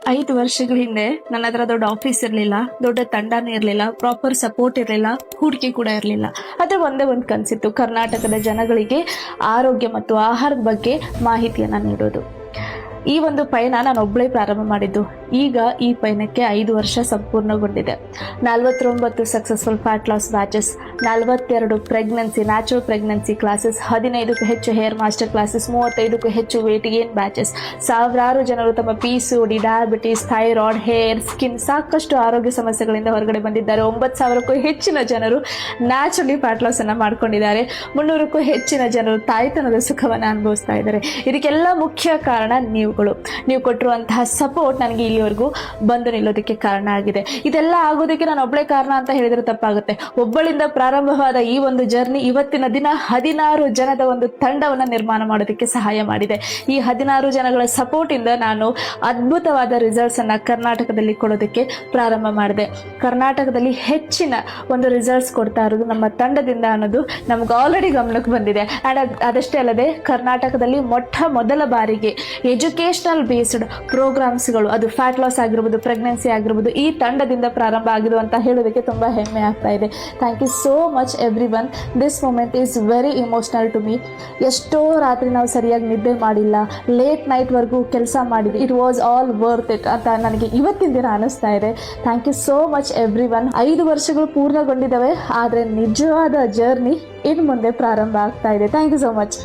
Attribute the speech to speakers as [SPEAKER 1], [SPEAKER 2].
[SPEAKER 1] 5 ವರ್ಷಗಳ ಹಿಂದೆ ನನ್ನ ಹತ್ರ ದೊಡ್ಡ ಆಫೀಸ್ ಇರಲಿಲ್ಲ, ದೊಡ್ಡ ತಂಡನೇ ಇರಲಿಲ್ಲ, ಪ್ರಾಪರ್ ಸಪೋರ್ಟ್ ಇರಲಿಲ್ಲ, ಹೂಡಿಕೆ ಕೂಡ ಇರಲಿಲ್ಲ. ಆದರೆ ಒಂದೇ ಒಂದು ಕನಸಿತ್ತು, ಕರ್ನಾಟಕದ ಜನಗಳಿಗೆ ಆರೋಗ್ಯ ಮತ್ತು ಆಹಾರದ ಬಗ್ಗೆ ಮಾಹಿತಿಯನ್ನು ನೀಡೋದು. ಈ ಒಂದು ಪಯಣ ನಾನು ಒಬ್ಬಳೇ ಪ್ರಾರಂಭ ಮಾಡಿದ್ದು. ಈಗ ಈ ಪಯಣಕ್ಕೆ 5 ವರ್ಷ ಸಂಪೂರ್ಣಗೊಂಡಿದೆ. 49 successful fat loss batches, 42 pregnancy natural pregnancy classes, 15ಕ್ಕೂ ಹೆಚ್ಚು ಹೇರ್ ಮಾಸ್ಟರ್ ಕ್ಲಾಸಸ್, 35ಕ್ಕೂ ಹೆಚ್ಚು ವೇಟ್ ಗೇನ್ ಬ್ಯಾಚಸ್. ಸಾವಿರಾರು ಜನರು ತಮ್ಮ PCOD, diabetes, thyroid, hair, skin ಸಾಕಷ್ಟು ಆರೋಗ್ಯ ಸಮಸ್ಯೆಗಳಿಂದ ಹೊರಗಡೆ ಬಂದಿದ್ದಾರೆ. 9,000ಕ್ಕೂ ಹೆಚ್ಚಿನ ಜನರು ನ್ಯಾಚುರಲಿ ಫ್ಯಾಟ್ ಲಾಸ್ ಅನ್ನು ಮಾಡ್ಕೊಂಡಿದ್ದಾರೆ. 300ಕ್ಕೂ ಹೆಚ್ಚಿನ ಜನರು ತಾಯ್ತನದ ಸುಖವನ್ನು ಅನುಭವಿಸ್ತಾ ಇದ್ದಾರೆ. ಇದಕ್ಕೆಲ್ಲ ಮುಖ್ಯ ಕಾರಣ ನೀವು ಕೊಟ್ಟಿರುವಂತಹ ಸಪೋರ್ಟ್ ನನಗೆ ಇಲ್ಲಿವರೆಗೂ ಬಂದು ನಿಲ್ಲೋದಕ್ಕೆ ಕಾರಣ ಆಗಿದೆ. ಇದೆಲ್ಲ ಆಗೋದಕ್ಕೆ ನಾನು ಒಬ್ಬಳೇ ಕಾರಣ ಅಂತ ಹೇಳಿದ್ರೆ ತಪ್ಪಾಗುತ್ತೆ. ಒಬ್ಬಳಿಂದ ಪ್ರಾರಂಭವಾದ ಈ ಒಂದು ಜರ್ನಿ ಇವತ್ತಿನ ದಿನ 16 ಜನದ ಒಂದು ತಂಡವನ್ನು ನಿರ್ಮಾಣ ಮಾಡೋದಕ್ಕೆ ಸಹಾಯ ಮಾಡಿದೆ. ಈ 16 ಜನಗಳ ಸಪೋರ್ಟ್ ಇಂದ ನಾನು ಅದ್ಭುತವಾದ ರಿಸಲ್ಟ್ಸ್ ಅನ್ನ ಕರ್ನಾಟಕದಲ್ಲಿ ಕೊಡೋದಕ್ಕೆ ಪ್ರಾರಂಭ ಮಾಡಿದೆ. ಕರ್ನಾಟಕದಲ್ಲಿ ಹೆಚ್ಚಿನ ಒಂದು ರಿಸಲ್ಟ್ಸ್ ಕೊಡ್ತಾ ಇರೋದು ನಮ್ಮ ತಂಡದಿಂದ ಅನ್ನೋದು ನಮ್ಗೆ ಆಲ್ರೆಡಿ ಗಮನಕ್ಕೆ ಬಂದಿದೆ. ಅಂಡ್ ಅದಷ್ಟೇ ಅಲ್ಲದೆ ಕರ್ನಾಟಕದಲ್ಲಿ ಮೊದಲ ಬಾರಿಗೆ ಎಜುಕೇಶನಲ್ ಬೇಸ್ಡ್ ಪ್ರೋಗ್ರಾಮ್ಸ್ಗಳು, ಅದು ಫ್ಯಾಟ್ ಲಾಸ್ ಆಗಿರ್ಬೋದು, ಪ್ರೆಗ್ನೆನ್ಸಿ ಆಗಿರ್ಬೋದು, ಈ ತಂಡದಿಂದ ಪ್ರಾರಂಭ ಆಗಿದ್ದು ಅಂತ ಹೇಳೋದಕ್ಕೆ ತುಂಬ ಹೆಮ್ಮೆ ಆಗ್ತಾ ಇದೆ. Thank you so much everyone. This moment is very emotional to me. ಎಷ್ಟೋ ರಾತ್ರಿ ನಾವು ಸರಿಯಾಗಿ ನಿದ್ದೆ ಮಾಡಿಲ್ಲ, ಲೇಟ್ ನೈಟ್ವರೆಗೂ ಕೆಲಸ ಮಾಡಿದ್ವಿ. It was all worth it ಅಂತ ನನಗೆ ಇವತ್ತಿನ ದಿನ ಅನಿಸ್ತಾ ಇದೆ. Thank you so much everyone. 5 ವರ್ಷಗಳು ಪೂರ್ಣಗೊಂಡಿದ್ದಾವೆ, ಆದರೆ ನಿಜವಾದ ಜರ್ನಿ ಇನ್ನು ಮುಂದೆ ಪ್ರಾರಂಭ ಆಗ್ತಾ ಇದೆ. Thank you so much.